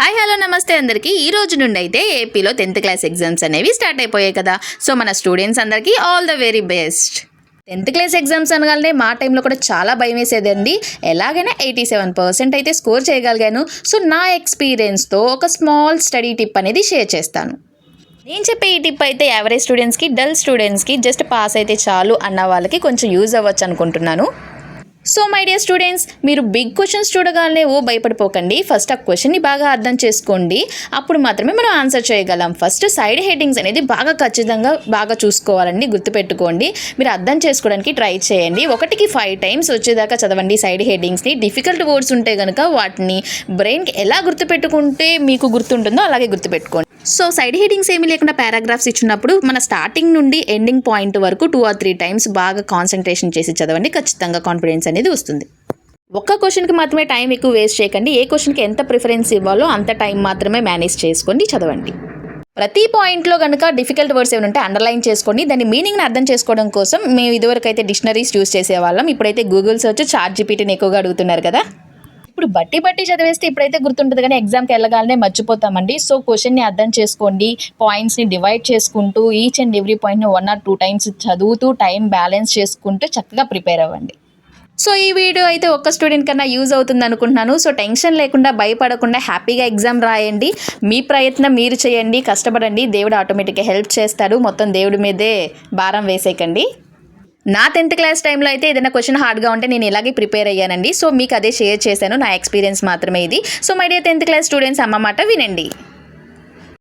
Hi hello నమస్తే అందరికీ ఈ రోజు నుండి అయితే ఏపీలో 10th క్లాస్ ఎగ్జామ్స్ అనేవి స్టార్ట్ అయిపోయాయి కదా. సో మన స్టూడెంట్స్ అందరికీ all the very best. 10th class exams అనగానే మా టైంలో కూడా చాలా భయం వేసేదండి. ఎలాగైనా 87% అయితే స్కోర్ చేయగలిగాను. సో నా ఎక్స్పీరియన్స్తో ఒక స్మాల్ స్టడీ టిప్ అనేది షేర్ చేస్తాను. నేను చెప్పే ఈ టిప్ అయితే యావరేజ్ స్టూడెంట్స్కి, డల్ స్టూడెంట్స్కి, జస్ట్ పాస్ అయితే చాలు అన్న వాళ్ళకి కొంచెం యూజ్ అవ్వచ్చు అనుకుంటున్నాను. సో మై డియర్ స్టూడెంట్స్, మీరు బిగ్ క్వశ్చన్స్ చూడగానే భయపడిపోకండి. ఫస్ట్ ఆ క్వశ్చన్ని బాగా అర్థం చేసుకోండి, అప్పుడు మాత్రమే మనం ఆన్సర్ చేయగలం. ఫస్ట్ సైడ్ హెడ్డింగ్స్ అనేది ఖచ్చితంగా బాగా చూసుకోవాలండి, గుర్తుపెట్టుకోండి. మీరు అర్థం చేసుకోవడానికి ట్రై చేయండి. 1కి 5 టైమ్స్ వచ్చేదాకా చదవండి సైడ్ హెడ్డింగ్స్ని. డిఫికల్ట్ వర్డ్స్ ఉంటే కనుక వాటిని బ్రెయిన్కి ఎలా గుర్తుపెట్టుకుంటే మీకు గుర్తుంటుందో అలాగే గుర్తుపెట్టుకోండి. సో సైడ్ హెడ్డింగ్స్ ఏమీ లేకుండా పారాగ్రాఫ్స్ ఇచ్చినప్పుడు మన స్టార్టింగ్ నుండి ఎండింగ్ పాయింట్ వరకు 2 or 3 టైమ్స్ బాగా కాన్సన్ట్రేషన్ చేసి చదవండి. ఖచ్చితంగా కాన్ఫిడెన్స్ అనేది వస్తుంది. ఒక్క క్వశ్చన్కి మాత్రమే టైం ఎక్కువ వేస్ట్ చేయకండి. ఏ క్వశ్చన్కి ఎంత ప్రిఫరెన్స్ ఇవ్వాలో అంత టైం మాత్రమే మేనేజ్ చేసుకొని చదవండి. ప్రతి పాయింట్లో కనుక డిఫికల్ట్ వర్డ్స్ ఏమైనా ఉంటే అండర్లైన్ చేసుకోండి. దాని మీనింగ్ని అర్థం చేసుకోవడం కోసం మేము ఇదివరకు అయితే డిక్షనరీస్ యూజ్ చేసేవాళ్ళం. ఇప్పుడైతే గూగుల్ సెర్చ్, ChatGPTని ఎక్కువగా అడుగుతున్నారు కదా. ఇప్పుడు బట్టి చదివేస్తే ఇప్పుడైతే గుర్తుంటుంది, కానీ ఎగ్జామ్కి వెళ్ళగానే మర్చిపోతామండి. సో క్వశ్చన్ని అర్థం చేసుకోండి, పాయింట్స్ని డివైడ్ చేసుకుంటూ ఈచ్ అండ్ ఎవ్రీ పాయింట్ని 1 or 2 టైమ్స్ చదువుతూ టైం బ్యాలెన్స్ చేసుకుంటూ చక్కగా ప్రిపేర్ అవ్వండి. సో ఈ వీడియో అయితే ఒక్క స్టూడెంట్ కన్నా యూజ్ అవుతుంది అనుకుంటున్నాను. సో టెన్షన్ లేకుండా, భయపడకుండా హ్యాపీగా ఎగ్జామ్ రాయండి. మీ ప్రయత్నం మీరు చేయండి, కష్టపడండి. దేవుడు ఆటోమేటిక్గా హెల్ప్ చేస్తాడు. మొత్తం దేవుడి మీదే భారం వేసేయకండి. నా 10th క్లాస్ టైంలో అయితే ఏదైనా క్వశ్చన్ హార్డ్గా ఉంటే నేను ఇలాగే ప్రిపేర్ అయ్యానండి. సో మీకు అదే షేర్ చేశాను, నా ఎక్స్పీరియన్స్ మాత్రమే ఇది. So my dear 10th class students, అమ్మ మాట వినండి.